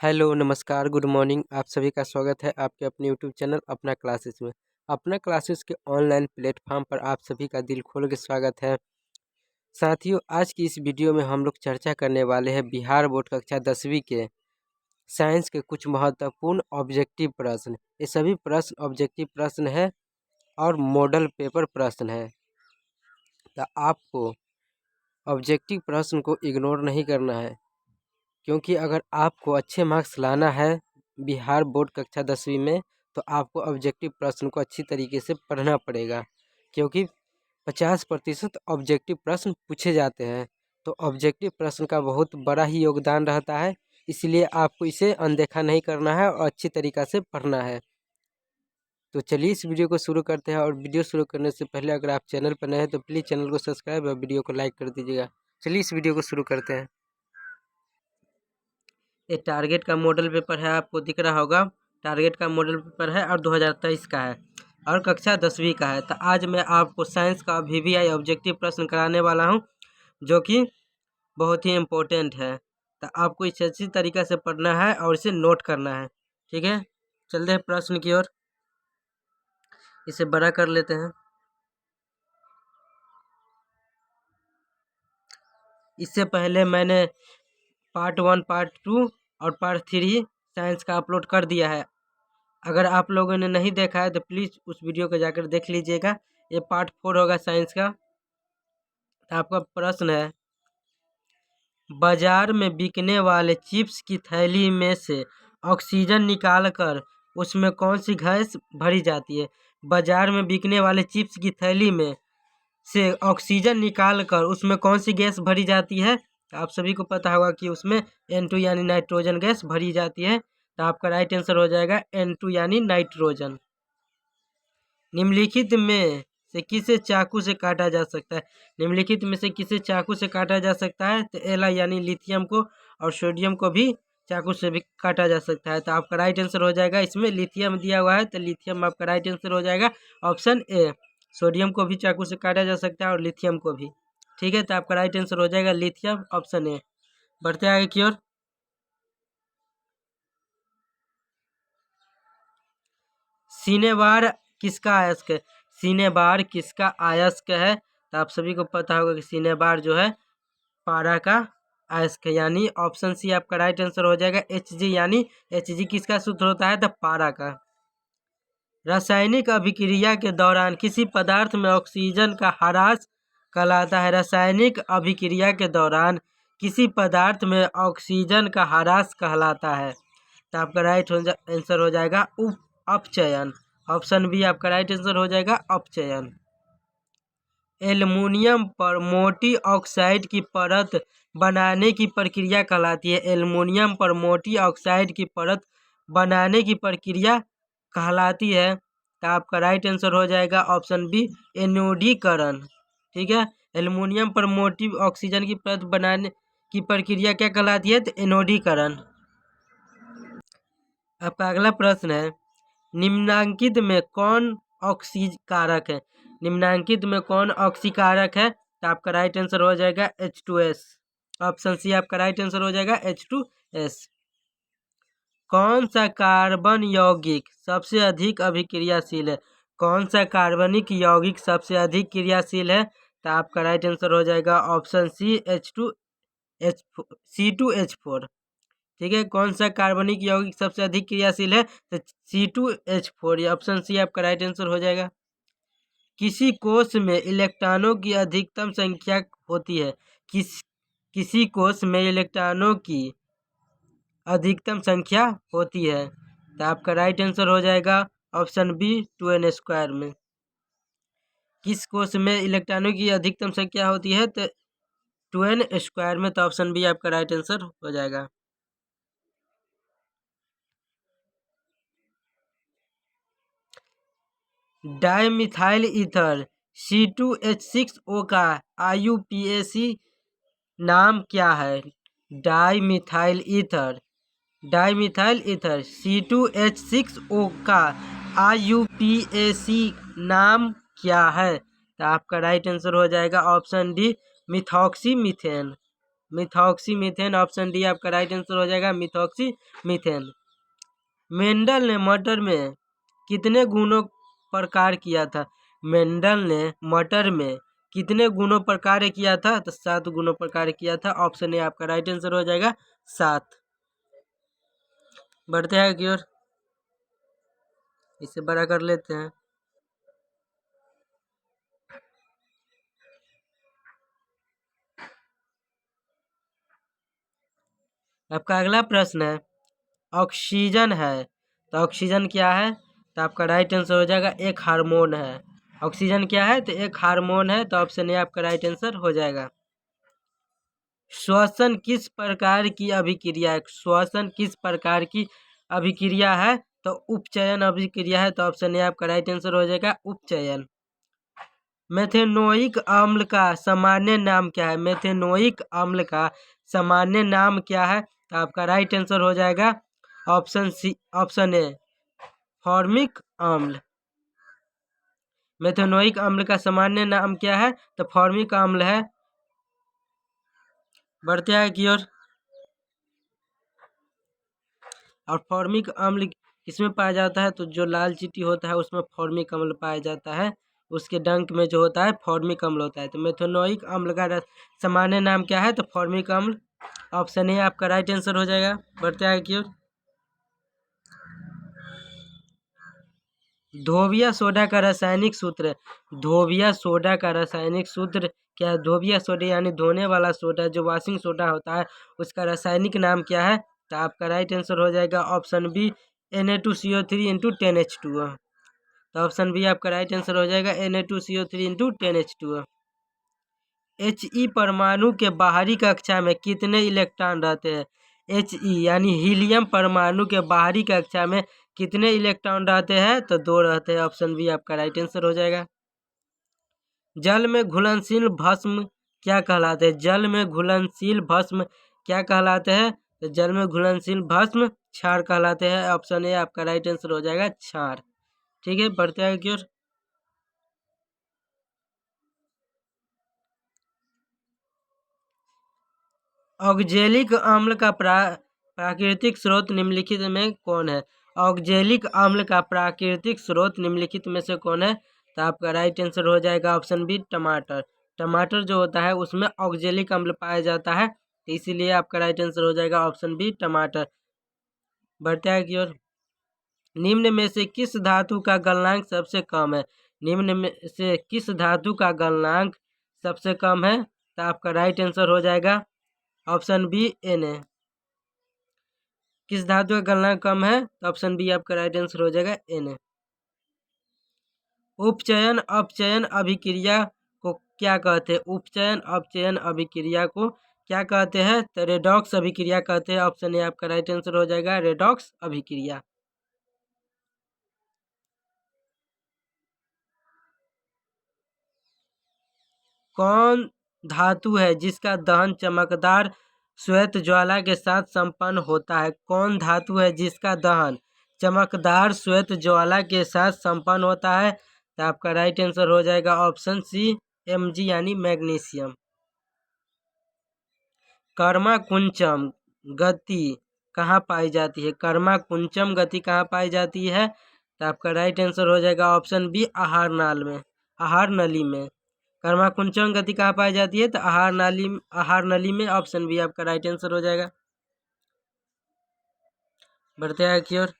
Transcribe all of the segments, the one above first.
Hello, नमस्कार, good morning. आप सभी का स्वागत है आपके अपने यूट्यूब चैनल अपना क्लासेस में। अपना क्लासेस के ऑनलाइन प्लेटफॉर्म पर आप सभी का दिल खोल के स्वागत है। साथियों, आज की इस वीडियो में हम लोग चर्चा करने वाले हैं बिहार बोर्ड कक्षा 10वीं के साइंस के कुछ महत्वपूर्ण ऑब्जेक्टिव प्रश्न। ये सभी प्रश्न ऑब्जेक्टिव प्रश्न है और मॉडल पेपर प्रश्न है। तो आपको ऑब्जेक्टिव प्रश्न को इग्नोर नहीं करना है, क्योंकि अगर आपको अच्छे मार्क्स लाना है बिहार बोर्ड कक्षा 10वीं में, तो आपको ऑब्जेक्टिव प्रश्न को अच्छी तरीके से पढ़ना पड़ेगा, क्योंकि 50% ऑब्जेक्टिव प्रश्न पूछे जाते हैं। तो ऑब्जेक्टिव प्रश्न का बहुत बड़ा ही योगदान रहता है, इसलिए आपको इसे अनदेखा नहीं करना है और अच्छी तरीक़ा से पढ़ना है। तो चलिए इस वीडियो को शुरू करते हैं। और वीडियो शुरू करने से पहले अगर आप चैनल पर नए हैं तो प्लीज़ चैनल को सब्सक्राइब और वीडियो को लाइक कर दीजिएगा। चलिए इस वीडियो को शुरू करते हैं। ये टारगेट का मॉडल पेपर है, आपको दिख रहा होगा। टारगेट का मॉडल पेपर है और 2023 का है और कक्षा 10वीं का है। तो आज मैं आपको साइंस का VVI ऑब्जेक्टिव प्रश्न कराने वाला हूं, जो कि बहुत ही इम्पोर्टेंट है। तो आपको इसे अच्छी तरीके से पढ़ना है और इसे नोट करना है। ठीक है, चलते हैं प्रश्न की ओर। इसे बड़ा कर लेते हैं। इससे पहले मैंने पार्ट 1, पार्ट 2 और पार्ट 3 साइंस का अपलोड कर दिया है। अगर आप लोगों ने नहीं देखा है तो प्लीज़ उस वीडियो को जाकर देख लीजिएगा। ये पार्ट 4 होगा साइंस का। तो आपका प्रश्न है, बाजार में बिकने वाले चिप्स की थैली में से ऑक्सीजन निकालकर उसमें कौन सी गैस भरी जाती है। बाजार में बिकने वाले चिप्स की थैली में से ऑक्सीजन निकालकर उसमें कौन सी गैस भरी जाती है। आप सभी को पता होगा कि उसमें N2 यानी नाइट्रोजन गैस भरी जाती है। तो आपका राइट आंसर हो जाएगा N2 यानी नाइट्रोजन। निम्नलिखित में से किसे चाकू से काटा जा सकता है। निम्नलिखित में से किसे चाकू से काटा जा सकता है। तो Li यानी लिथियम को और सोडियम को भी चाकू से भी काटा जा सकता है। तो आपका राइट आंसर हो जाएगा, इसमें लिथियम दिया हुआ है तो लिथियम आपका राइट आंसर हो जाएगा, ऑप्शन ए। सोडियम को भी चाकू से काटा जा सकता है और लिथियम को भी। ठीक है, तो आपका राइट आंसर हो जाएगा लिथियम, ऑप्शन ए। बढ़ते आगे की ओर। सिनेबार किसका अयस्क है। सिनेबार किसका अयस्क है। तो आप सभी को पता होगा कि सिनेबार जो है पारा का अयस्क है, यानी ऑप्शन सी आपका राइट आंसर हो जाएगा, Hg। यानी Hg किसका सूत्र होता है, तो पारा का। रासायनिक अभिक्रिया के दौरान किसी पदार्थ में ऑक्सीजन का ह्रास कहलाता है। रासायनिक अभिक्रिया के दौरान किसी पदार्थ में ऑक्सीजन का ह्रास कहलाता है। तो आपका राइट आंसर हो जाएगा अपचयन, ऑप्शन बी आपका राइट आंसर हो जाएगा, अपचयन। एल्युमिनियम पर मोटी ऑक्साइड की परत बनाने की प्रक्रिया कहलाती है। एल्युमिनियम पर मोटी ऑक्साइड की परत बनाने की प्रक्रिया कहलाती है। तो आपका राइट आंसर हो जाएगा, ऑप्शन बी, एनोडीकरण। ठीक है, एल्युमिनियम पर मोटी ऑक्सीजन की परत बनाने की प्रक्रिया क्या कहलाती है, तो एनोडीकरण। आपका अगला प्रश्न है, निम्नांकित में कौन ऑक्सीकारक है। निम्नांकित में कौन ऑक्सीकारक है। तो आपका राइट आंसर हो जाएगा H2S, ऑप्शन सी आपका राइट आंसर हो जाएगा, H2S। कौन सा कार्बन यौगिक सबसे अधिक अभिक्रियाशील है। कौन सा कार्बनिक यौगिक सबसे अधिक क्रियाशील है। तो आपका राइट आंसर हो जाएगा, ऑप्शन सी, C2H4। ठीक है, कौन सा कार्बनिक यौगिक सबसे अधिक क्रियाशील है, तो C2H4, ये ऑप्शन सी आपका राइट आंसर हो जाएगा। किसी कोश में इलेक्ट्रॉनों की अधिकतम संख्या होती है। किसी कोश में इलेक्ट्रॉनों की अधिकतम संख्या होती है। तो आपका राइट आंसर हो जाएगा, ऑप्शन बी, 2n² में। किस कोश में इलेक्ट्रॉनों की अधिकतम संख्या होती है, तो 2n² में। तो ऑप्शन बी आपका राइट आंसर हो जाएगा। डाइमिथाइल ईथर C2H6O का IUPAC नाम क्या है। डाइमिथाइल ईथर C2H6O का IUPAC नाम क्या है। तो आपका राइट आंसर हो जाएगा, option D, methoxy methane. Methoxy methane, option D आपका राइट आंसर हो जाएगा मिथॉक्सी मीथेन। मेंडल ने मटर में कितने गुणों पर कार्य किया था? मेंडल ने मटर में कितने गुणों पर कार्य किया था? तो 7 गुणों पर कार्य किया था। ऑप्शन ए आपका राइट आंसर हो जाएगा 7। बढ़ते हैं की ओर, इसे बड़ा कर लेते हैं। आपका अगला प्रश्न है, ऑक्सीजन है तो ऑक्सीजन क्या है? तो आपका राइट आंसर हो जाएगा एक हार्मोन है। ऑक्सीजन क्या है? तो एक हार्मोन है। तो ऑप्शन ए आपका राइट आंसर हो जाएगा। श्वसन किस प्रकार की अभिक्रिया है? श्वसन किस प्रकार की अभिक्रिया है? तो उपचयन अभिक्रिया है। तो ऑप्शन ए आपका राइट आंसर हो जाएगा उपचयन। मेथेनोइक अम्ल का सामान्य नाम क्या है? मेथेनोइक अम्ल का सामान्य नाम क्या है? तो आपका राइट आंसर हो जाएगा option C, option A formic अम्ल। मेथेनोइक अम्ल का सामान्य नाम क्या है? तो फॉर्मिक अम्ल है। बढ़ते हैं की ओर, और फॉर्मिक अम्ल किसमें पाया जाता है? तो जो लाल चींटी होता है उसमें फॉर्मिक अम्ल पाया जाता है। उसके डंक में जो होता है फॉर्मिक अम्ल होता है। तो मेथेनोइक अम्ल का सामान्य नाम क्या है? तो फॉर्मिक अम्ल। ऑप्शन ए आपका राइट आंसर हो जाएगा। बढ़ते आगे की ओर, धोबिया सोडा का रासायनिक सूत्र। धोबिया सोडा का रासायनिक सूत्र क्या है? धोबिया सोडा यानी धोने वाला सोडा, जो वॉशिंग सोडा होता है, उसका रासायनिक नाम क्या है? तो आपका राइट आंसर हो जाएगा option B Na2CO3 into 10H2O। तो ऑप्शन बी आपका राइट आंसर हो जाएगा Na2CO3 इंटू 10H2O। He परमाणु के बाहरी कक्षा में कितने इलेक्ट्रॉन रहते हैं? He यानी हीलियम परमाणु के बाहरी कक्षा में कितने इलेक्ट्रॉन रहते हैं? तो 2 रहते हैं। ऑप्शन बी आपका राइट आंसर हो जाएगा। जल में घुलनशील भस्म क्या कहलाते हैं? जल में घुलनशील भस्म क्या कहलाते हैं? तो जल में घुलनशील भस्म क्षार कहलाते हैं। ऑप्शन ए आपका राइट आंसर हो जाएगा क्षार। ठीक है, बढ़ते हैं की ओर। ऑक्जेलिक अम्ल का प्राकृतिक स्रोत निम्नलिखित में कौन है? ऑक्जेलिक अम्ल का प्राकृतिक स्रोत निम्नलिखित में से कौन है? तो आपका राइट आंसर हो जाएगा ऑप्शन बी टमाटर। टमाटर जो होता है उसमें ऑक्जेलिक अम्ल पाया जाता है, तो इसीलिए आपका राइट आंसर हो जाएगा ऑप्शन बी टमाटर। बढ़ते हैं की ओर, निम्न में से किस धातु का गलनांक सबसे कम है? निम्न में से किस धातु का गलनांक सबसे कम है? तो आपका राइट आंसर हो जाएगा ऑप्शन बी Na। किस धातु का गलनांक कम है? तो ऑप्शन बी आपका राइट आंसर हो जाएगा Na। उपचयन अपचयन अभिक्रिया को क्या कहते हैं? उपचयन अपचयन अभिक्रिया को क्या कहते हैं? तो रेडॉक्स अभिक्रिया कहते हैं। ऑप्शन ए आपका राइट आंसर हो जाएगा रेडॉक्स अभिक्रिया। कौन धातु है जिसका दहन चमकदार श्वेत ज्वाला के साथ संपन्न होता है? कौन धातु है जिसका दहन चमकदार श्वेत ज्वाला के साथ संपन्न होता है? तो आपका राइट आंसर हो जाएगा ऑप्शन सी Mg यानी मैग्नीशियम। कर्मा कुंचम गति कहाँ पाई जाती है? कर्मा कुंचम गति कहाँ पाई जाती है? तो आपका राइट आंसर हो जाएगा ऑप्शन बी आहार नाल में, आहार नली में। कर्मा कुंचम गति कहाँ पाई जाती है? तो आहार नली में। ऑप्शन बी आपका राइट आंसर हो जाएगा। बढ़ते हैं की ओर,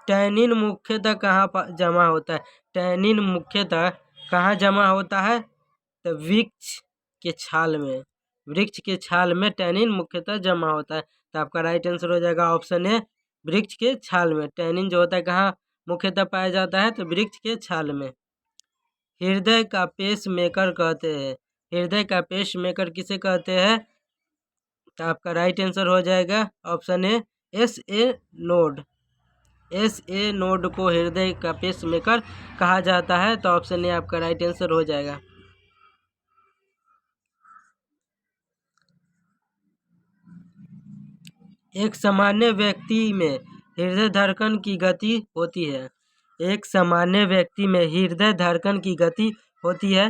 टैनिन मुख्यतः कहाँ जमा होता है? टैनिन मुख्यतः कहाँ जमा होता है? तो वृक्ष के छाल में। वृक्ष के छाल में टैनिन मुख्यतः जमा होता है। तो आपका राइट आंसर हो जाएगा ऑप्शन ए वृक्ष के छाल में। टैनिन जो होता है कहाँ मुख्यतः पाया जाता है? तो वृक्ष के छाल में। हृदय का पेस मेकर कहते हैं। हृदय का पेस मेकर किसे कहते हैं? तो आपका राइट आंसर हो जाएगा option A SA node. SA node को हृदय का पेस मेकर कहा जाता है। तो ऑप्शन ए आपका राइट आंसर हो जाएगा। एक सामान्य व्यक्ति में हृदय धड़कन की गति होती है। एक सामान्य व्यक्ति में हृदय धड़कन की गति होती है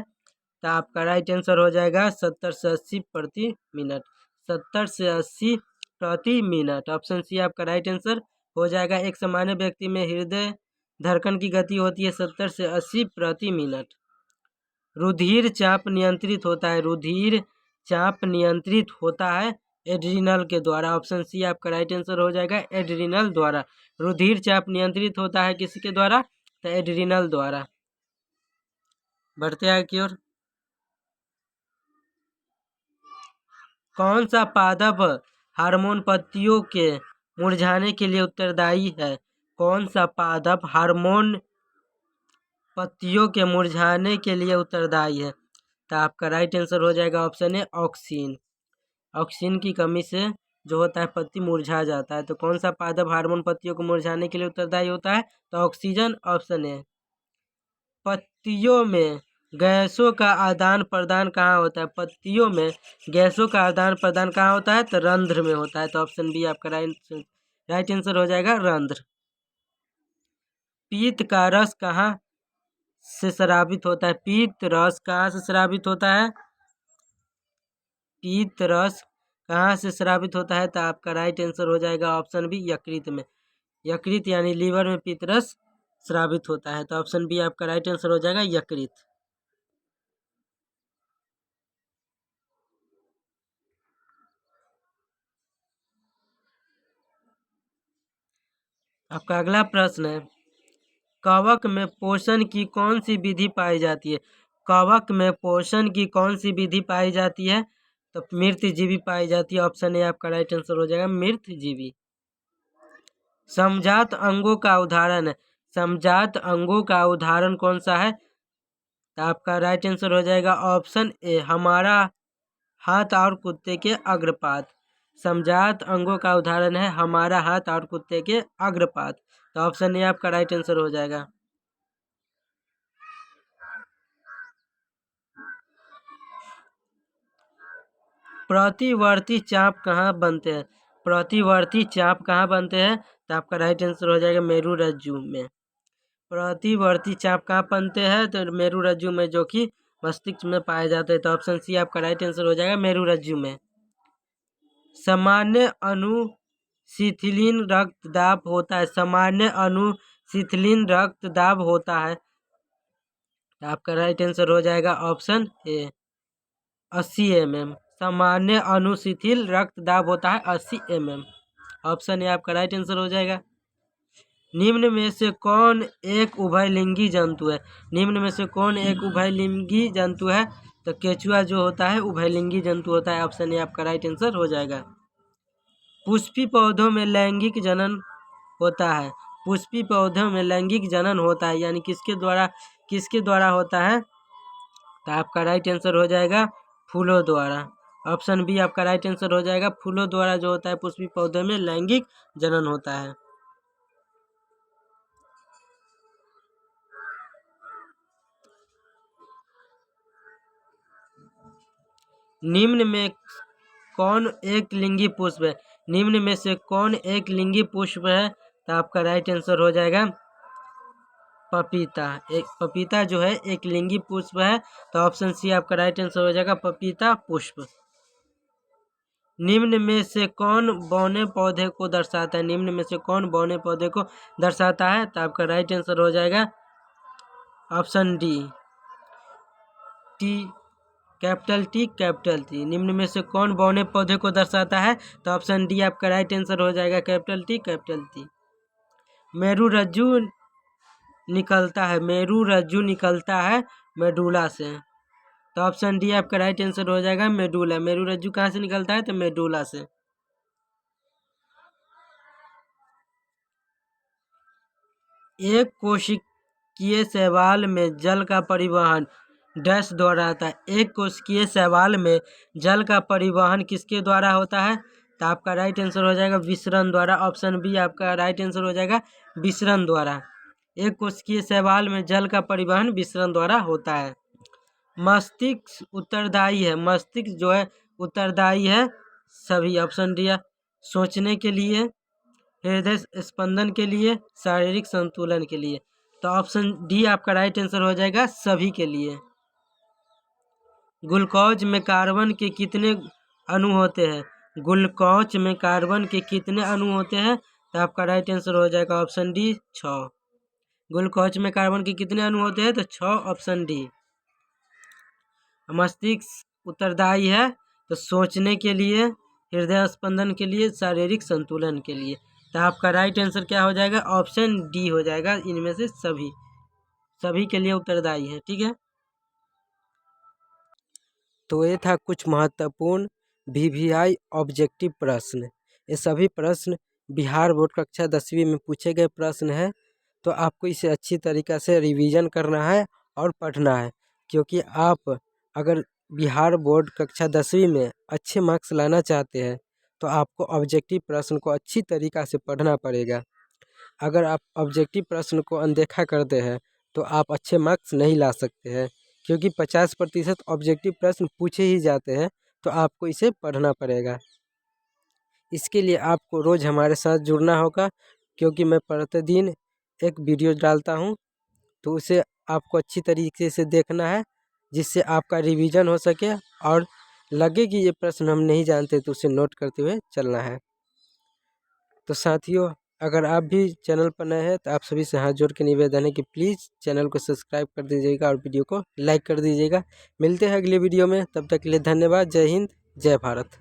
तो आपका राइट आंसर हो जाएगा 70 से 80 प्रति मिनट। 70 से 80 प्रति मिनट, ऑप्शन सी आपका राइट आंसर हो जाएगा। एक सामान्य व्यक्ति में हृदय धड़कन की गति होती है 70 से 80 प्रति मिनट। रुधिर चाप नियंत्रित होता है, रुधिर चाप नियंत्रित होता है एड्रिनल के द्वारा, ऑप्शन सी आपका राइट आंसर हो जाएगा एड्रिनल द्वारा। रुधिर चाप नियंत्रित होता है किसके द्वारा? तो एड्रिनल द्वारा। बढ़ते आगे की ओर। कौन सा पादप हार्मोन पत्तियों के मुरझाने के लिए उत्तरदायी है? कौन सा पादप हार्मोन पत्तियों के मुरझाने के लिए उत्तरदायी है? तो आपका राइट आंसर हो जाएगा ऑप्शन ए ऑक्सिन। ऑक्सीजन की कमी से जो होता है पत्ती मुरझा जाता है। तो कौन सा पादप हार्मोन पत्तियों को मुरझाने के लिए उत्तरदायी होता है? तो ऑक्सीजन, ऑप्शन ए। पत्तियों में गैसों का आदान प्रदान कहाँ होता है? पत्तियों में गैसों का आदान प्रदान कहाँ होता है? तो रंध्र में होता है। तो ऑप्शन बी आपका राइट आंसर हो जाएगा रंध्र। पीत का रस कहाँ से स्रावित होता है? पीत रस कहाँ से स्रावित होता है? पीत रस कहाँ से स्रावित होता है? तो आपका राइट आंसर हो जाएगा ऑप्शन बी यकृत में। यकृत यानी लीवर में पीत रस स्रावित होता है। तो ऑप्शन बी आपका राइट आंसर हो जाएगा यकृत। आपका अगला प्रश्न है, कवक में पोषण की कौन सी विधि पाई जाती है? कवक में पोषण की कौन सी विधि पाई जाती है? तो मृतजीवी पाई जाती है। ऑप्शन ए आपका राइट आंसर हो जाएगा मृतजीवी। समजात अंगों का उदाहरण है, समजात अंगों का उदाहरण कौन सा है? तो आपका राइट आंसर हो जाएगा ऑप्शन ए हमारा हाथ और कुत्ते के अग्रपात। समजात अंगों का उदाहरण है हमारा हाथ और कुत्ते के अग्रपात। तो ऑप्शन ए आपका राइट आंसर हो जाएगा। प्रतिवर्ती चाप कहाँ बनते हैं? प्रतिवर्ती चाप कहाँ बनते हैं? तो आपका राइट आंसर हो जाएगा मेरुरज्जु में। प्रतिवर्ती चाप कहाँ बनते हैं? तो मेरुरज्जु में, जो कि मस्तिष्क में पाए जाते हैं। तो ऑप्शन सी आपका राइट आंसर हो जाएगा मेरुरज्जु में। सामान्य अनुशीतलीन रक्तदाब होता है, सामान्य अनुशीतलीन रक्तदाब होता है। आपका राइट आंसर हो जाएगा ऑप्शन ए 80 mm। सामान्य अनुशीतल रक्तदाब होता है 80 mm। ऑप्शन ए आपका राइट आंसर हो जाएगा। निम्न में से कौन एक उभयलिंगी जंतु है? निम्न में से कौन एक उभयलिंगी जंतु है? तो केचुआ जो होता है उभयलिंगी जंतु होता है। ऑप्शन ए आपका राइट आंसर हो जाएगा। पुष्पी पौधों में लैंगिक जनन होता है, पुष्पी पौधों में लैंगिक जनन होता है यानी किसके द्वारा होता है? तो आपका राइट आंसर हो जाएगा फूलों द्वारा। ऑप्शन बी आपका राइट आंसर हो जाएगा, फूलों द्वारा जो होता है पुष्पी पौधे में लैंगिक जनन होता है। निम्न में कौन एक लिंगी पुष्प है? निम्न में से कौन एक लिंगी पुष्प है? तो आपका राइट आंसर हो जाएगा पपीता। एक पपीता जो है एक लिंगी पुष्प है। तो ऑप्शन सी आपका राइट आंसर हो जाएगा पपीता पुष्प। निम्न में से कौन बौने पौधे को दर्शाता है? निम्न में से कौन बौने पौधे को दर्शाता है? तो आपका राइट आंसर हो जाएगा option D T, capital T capital T. निम्न में से कौन बौने पौधे को दर्शाता है? तो ऑप्शन डी आपका राइट आंसर हो जाएगा कैपिटल टी कैपिटल टी। मेरुरज्जु निकलता है, मेरुरज्जु निकलता है मेडुला से। तो ऑप्शन डी आपका राइट आंसर हो जाएगा मेडुला। मेरुरज्जु कहाँ से निकलता है? तो मेडुला से। एक कोशिकीय शैवाल में जल का परिवहन डैश द्वारा होता है। एक कोशिकीय शैवाल में जल का परिवहन किसके द्वारा होता है? तो आपका राइट आंसर हो जाएगा विसरण द्वारा। ऑप्शन बी आपका राइट आंसर हो जाएगा विसरण द्वारा। एक कोशिकीय शैवाल में जल का परिवहन विसरण द्वारा होता है। मस्तिष्क उत्तरदायी है, मस्तिष्क जो है उत्तरदायी है सभी, ऑप्शन डी सोचने के लिए, हृदय स्पंदन के लिए, शारीरिक संतुलन के लिए। तो ऑप्शन डी आपका राइट आंसर हो जाएगा सभी के लिए। ग्लूकोज में कार्बन के कितने अणु होते हैं? ग्लूकोज में कार्बन के कितने अणु होते हैं? तो आपका राइट आंसर हो जाएगा ऑप्शन डी 6। ग्लूकोज में कार्बन के कितने अणु होते हैं? तो 6, ऑप्शन डी। मस्तिष्क उत्तरदायी है तो सोचने के लिए, हृदय स्पंदन के लिए, शारीरिक संतुलन के लिए। तो आपका राइट आंसर क्या हो जाएगा? ऑप्शन डी हो जाएगा। इनमें से सभी के लिए उत्तरदायी है। ठीक है, तो ये था कुछ महत्वपूर्ण VVI ऑब्जेक्टिव प्रश्न। ये सभी प्रश्न बिहार बोर्ड कक्षा 10वीं में पूछे गए प्रश्न हैं। तो आपको इसे अच्छी तरीक़ा से रिवीजन करना है और पढ़ना है, क्योंकि आप अगर बिहार बोर्ड कक्षा 10वीं में अच्छे मार्क्स लाना चाहते हैं तो आपको ऑब्जेक्टिव प्रश्न को अच्छी तरीक़ा से पढ़ना पड़ेगा। अगर आप ऑब्जेक्टिव प्रश्न को अनदेखा करते हैं तो आप अच्छे मार्क्स नहीं ला सकते हैं, क्योंकि 50% ऑब्जेक्टिव प्रश्न पूछे ही जाते हैं। तो आपको इसे पढ़ना पड़ेगा। इसके लिए आपको रोज़ हमारे साथ जुड़ना होगा, क्योंकि मैं प्रतिदिन एक वीडियो डालता हूं, तो उसे आपको अच्छी तरीके से देखना है, जिससे आपका रिवीजन हो सके और लगे कि ये प्रश्न हम नहीं जानते तो उसे नोट करते हुए चलना है। तो साथियों, अगर आप भी चैनल पर नए हैं तो आप सभी से हाथ जोड़ के निवेदन है कि प्लीज़ चैनल को सब्सक्राइब कर दीजिएगा और वीडियो को लाइक कर दीजिएगा। मिलते हैं अगले वीडियो में, तब तक के लिए धन्यवाद। जय हिंद, जय भारत।